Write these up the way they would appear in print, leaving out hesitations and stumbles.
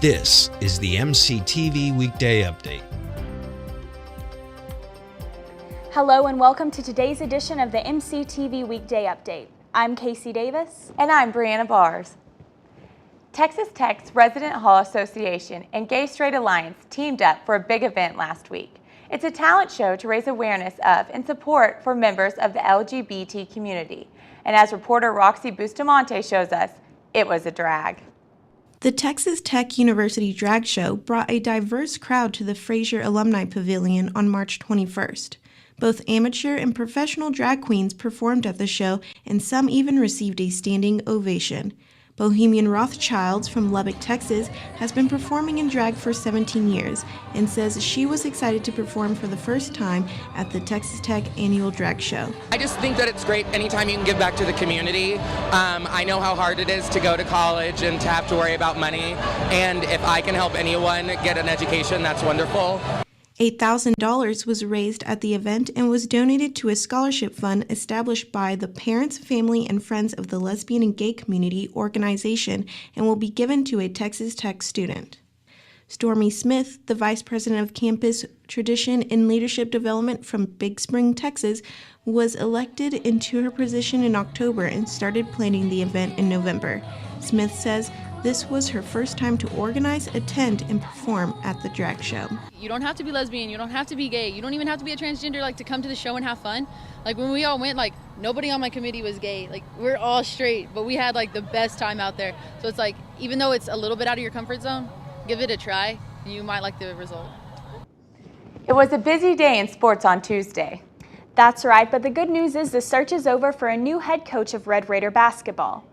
This is the MCTV Weekday Update. Hello and welcome to today's edition of the MCTV Weekday Update. I'm Kasie Davis. And I'm Breanna Barrs. Texas Tech's Resident Hall Association and Gay Straight Alliance teamed up for a big event last week. It's a talent show to raise awareness of and support for members of the LGBT community. And as reporter Roxy Bustamante shows us, it was a drag. The Texas Tech University Drag Show brought a diverse crowd to the Frazier Alumni Pavilion on March 21st. Both amateur and professional drag queens performed at the show, and some even received a standing ovation. Bohemian Rothschilds from Lubbock, Texas, has been performing in drag for 17 years and says she was excited to perform for the first time at the Texas Tech Annual Drag Show. I just think that it's great anytime you can give back to the community. I know how hard it is to go to college and to have to worry about money, and if I can help anyone get an education, that's wonderful. $8,000 was raised at the event and was donated to a scholarship fund established by the Parents, Family, and Friends of the Lesbian and Gay Community organization and will be given to a Texas Tech student. Stormy Smith, the Vice President of Campus Tradition and Leadership Development from Big Spring, Texas, was elected into her position in October and started planning the event in November. Smith says this was her first time to organize, attend, and perform at the drag show. You don't have to be lesbian, you don't have to be gay, you don't even have to be a transgender to come to the show and have fun. When we all went, nobody on my committee was gay. We're all straight, but we had the best time out there. So it's even though it's a little bit out of your comfort zone, give it a try, and you might like the result. It was a busy day in sports on Tuesday. That's right, but the good news is the search is over for a new head coach of Red Raider basketball.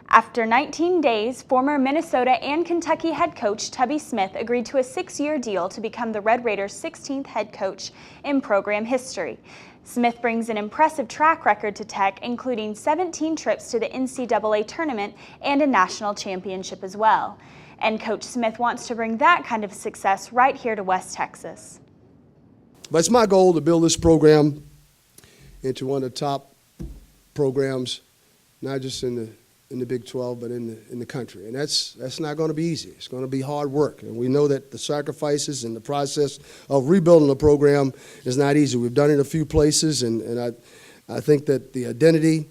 After 19 days, former Minnesota and Kentucky head coach Tubby Smith agreed to a 6-year deal to become the Red Raiders' 16th head coach in program history. Smith brings an impressive track record to Tech, including 17 trips to the NCAA tournament and a national championship as well. And Coach Smith wants to bring that kind of success right here to West Texas. But it's my goal to build this program into one of the top programs, not just in the Big 12, but in the country. And that's not going to be easy. It's going to be hard work. And we know that the sacrifices and the process of rebuilding the program is not easy. We've done it a few places, and I think that the identity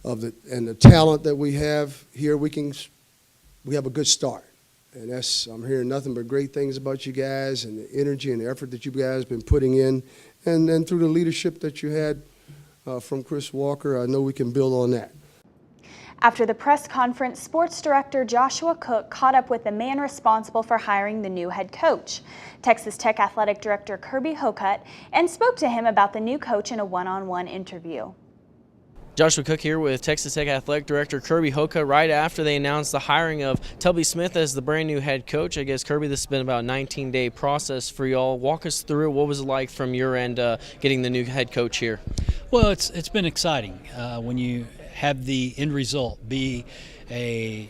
of and the talent that we have here, we have a good start. And I'm hearing nothing but great things about you guys and the energy and the effort that you guys have been putting in. And then through the leadership that you had from Chris Walker, I know we can build on that. After the press conference, sports director Joshua Cook caught up with the man responsible for hiring the new head coach, Texas Tech athletic director Kirby Hocutt, and spoke to him about the new coach in a one-on-one interview. Joshua Cook here with Texas Tech Athletic Director Kirby Hocutt right after they announced the hiring of Tubby Smith as the brand new head coach. I guess, Kirby, this has been about a 19-day process for y'all. Walk us through what was it like from your end getting the new head coach here? Well, it's been exciting when you have the end result be a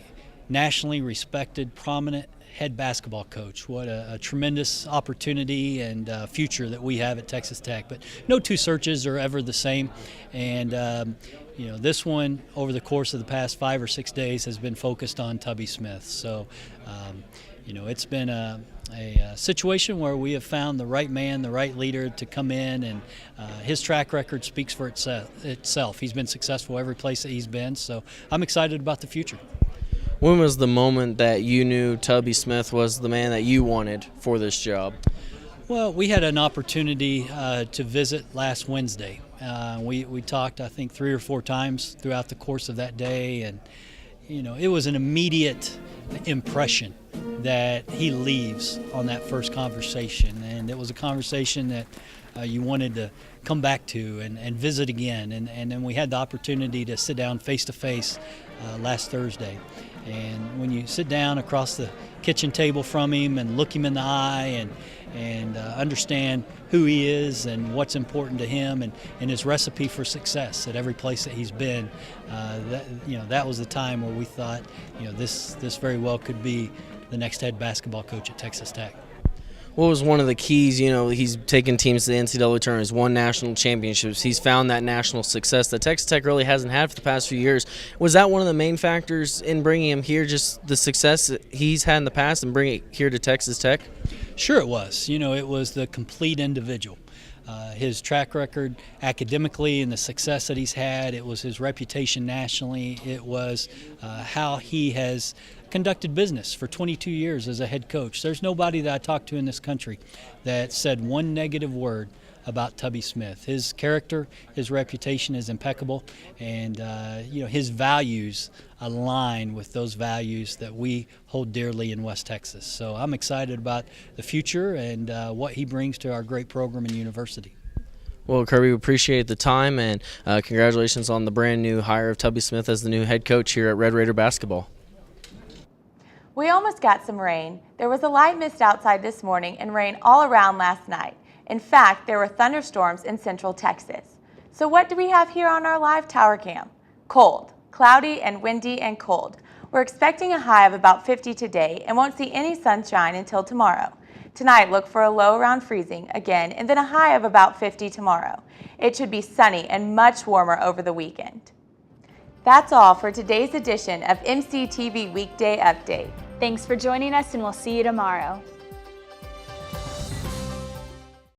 nationally respected, prominent head basketball coach. What a tremendous opportunity and future that we have at Texas Tech. But no two searches are ever the same. And, this one over the course of the past 5 or 6 days has been focused on Tubby Smith. So, it's been a situation where we have found the right man, the right leader to come in, and his track record speaks for itself. He's been successful every place that he's been, so I'm excited about the future. When was the moment that you knew Tubby Smith was the man that you wanted for this job? Well, we had an opportunity to visit last Wednesday. We talked, I think, 3 or 4 times throughout the course of that day, and it was an immediate impression that he leaves on that first conversation, and it was a conversation that you wanted to come back to and visit again, and then we had the opportunity to sit down face-to-face last Thursday. And when you sit down across the kitchen table from him and look him in the eye and understand who he is and what's important to him and his recipe for success at every place that he's been, that was the time where we thought, this very well could be the next head basketball coach at Texas Tech. What was one of the keys? You know, he's taken teams to the NCAA tournament, he's won national championships, he's found that national success that Texas Tech really hasn't had for the past few years. Was that one of the main factors in bringing him here, just the success that he's had in the past and bringing it here to Texas Tech? Sure it was. You know, it was the complete individual. His track record academically and the success that he's had, it was his reputation nationally, it was how he has conducted business for 22 years as a head coach. There's nobody that I talked to in this country that said one negative word about Tubby Smith. His character, his reputation is impeccable, and you know, his values align with those values that we hold dearly in West Texas. So I'm excited about the future and what he brings to our great program and university. Well, Kirby, we appreciate the time, and congratulations on the brand new hire of Tubby Smith as the new head coach here at Red Raider basketball. We almost got some rain. There was a light mist outside this morning and rain all around last night. In fact, there were thunderstorms in central Texas. So what do we have here on our live tower cam? Cold, cloudy and windy and cold. We're expecting a high of about 50 today and won't see any sunshine until tomorrow. Tonight, look for a low around freezing again and then a high of about 50 tomorrow. It should be sunny and much warmer over the weekend. That's all for today's edition of MCTV Weekday Update. Thanks for joining us, and we'll see you tomorrow.